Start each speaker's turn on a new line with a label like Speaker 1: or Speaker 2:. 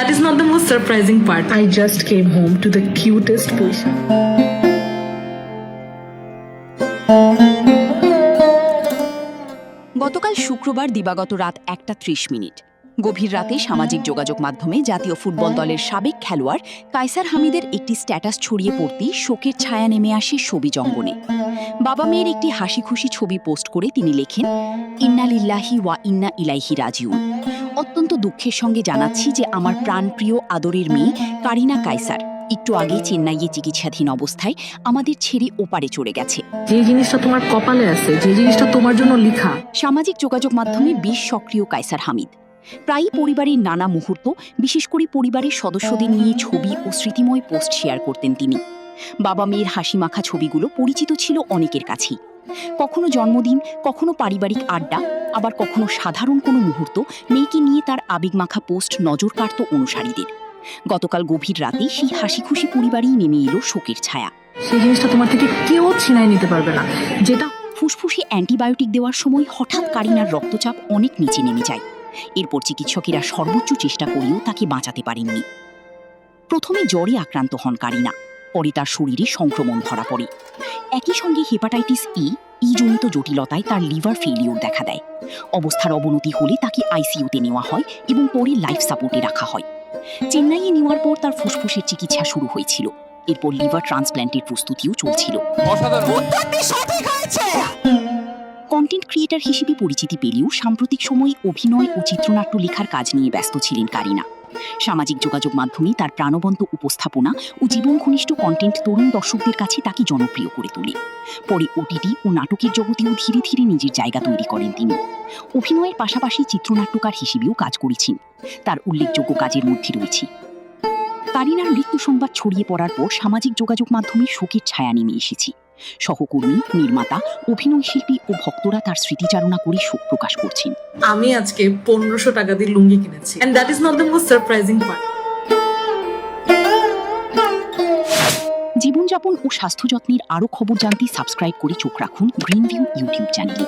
Speaker 1: that is not the most surprising part.
Speaker 2: I just came home to the cutest position.
Speaker 3: গতকাল শুক্রবার দিবাগত রাত 1:30 গভীর রাতে সামাজিক যোগাযোগ মাধ্যমে জাতীয় ফুটবল দলের সাবেক খেলোয়াড় কায়সার হামিদের একটি স্ট্যাটাস ছড়িয়ে পড়তেই শোকের ছায়া নেমে আসে ছবি জঙ্গনে। বাবা মেয়ের একটি হাসি খুশি ছবি পোস্ট করে তিনি লেখেন, ইন্না লিল্লাহি ওয়া ইন্না ইলাইহি রাজিউন। অত্যন্ত দুঃখের সঙ্গে জানাচ্ছি যে আমার প্রাণপ্রিয় আদরের মেয়ে কারিনা কায়সার একটু আগে চেন্নাইয়ে চিকিৎসাধীন অবস্থায় আমাদের ছেড়ে ওপারে চলে গেছে।
Speaker 2: যে জিনিসটা তোমার কপালে আছে, যে জিনিসটা তোমার জন্য লেখা।
Speaker 3: সামাজিক যোগাযোগ মাধ্যমে বেশ সক্রিয় কায়সার হামিদ। প্রায়ই পরিবারের নানা মুহূর্ত, বিশেষ করে পরিবারের সদস্যদের নিয়ে ছবি ও স্মৃতিময় পোস্ট শেয়ার করতেন তিনি। বাবা মেয়ের হাসি মাখা ছবিগুলো পরিচিত ছিল অনেকের কাছেই। কখনো জন্মদিন, কখনো পারিবারিক আড্ডা, আবার কখনো সাধারণ কোনো মুহূর্ত মেয়েকে নিয়ে তার আবেগমাখা পোস্ট নজর কাড়ত অনুসারীদের। গতকাল গভীর রাতে সেই হাসি খুশি পরিবারেই নেমে এলো শোকের ছায়া।
Speaker 2: সেই জিনিসটা তোমার থেকে কেউ ছিনাই নিতে পারবে না। যেটা
Speaker 3: ফুসফুসে অ্যান্টিবায়োটিক দেওয়ার সময় হঠাৎ কারিনার রক্তচাপ অনেক নিচে নেমে যায়। এরপর চিকিৎসকেরা সর্বোচ্চ চেষ্টা করেও তাকে বাঁচাতে পারেননি। প্রথমে জ্বরে আক্রান্ত হন কারিনা, পরে তার শরীরে সংক্রমণ ধরা পড়ে। একই সঙ্গে হেপাটাইটিস ই জনিত জটিলতায় তার লিভার ফেলিওর দেখা দেয়। অবস্থার অবনতি হলে তাকে আইসিইউতে নেওয়া হয় এবং পরে লাইফ সাপোর্টে রাখা হয়। চেন্নাইয়ে নেওয়ার পর তার ফুসফুসের চিকিৎসা শুরু হয়েছিল। এরপর লিভার ট্রান্সপ্ল্যান্টের প্রস্তুতিও চলছিল। কন্টেন্ট ক্রিয়েটর হিসেবে পরিচিতি পেলেও সাম্প্রতিক সময়ে অভিনয় ও চিত্রনাট্য লেখার কাজ নিয়ে ব্যস্ত ছিলেন কারিনা। সামাজিক যোগাযোগ মাধ্যমে তার প্রাণবন্ত উপস্থাপনা ও জীবন ঘনিষ্ঠ কন্টেন্ট তরুণ দর্শকদের কাছে তাকে জনপ্রিয় করে তোলে। পরে ওটিটি ও নাটকের জগতেও ধীরে ধীরে নিজের জায়গা তৈরি করেন তিনি। অভিনয়ের পাশাপাশি চিত্রনাট্যকার হিসেবেও কাজ করেছেন। তার উল্লেখযোগ্য কাজের মধ্যে রয়েছে কারিনার মৃত্যু সংবাদ ছড়িয়ে পড়ার পর সামাজিক যোগাযোগ মাধ্যমে শোকের ছায়া নেমে এসেছে। সহকর্মী, নির্মাতা, অভিনয় শিল্পী ও ভক্তরা তার স্মৃতিচারণা করে শোক প্রকাশ করছেন।
Speaker 1: আমি আজকে 1500 টাকা দিয়ে লুঙ্গি কিনেছি, and that is not the most surprising part.
Speaker 3: জীবনযাপন ও স্বাস্থ্য যত্নের আরও খবর জানতে সাবস্ক্রাইব করে চোখ রাখুন গ্রিন ভিউ ইউটিউব চ্যানেলে।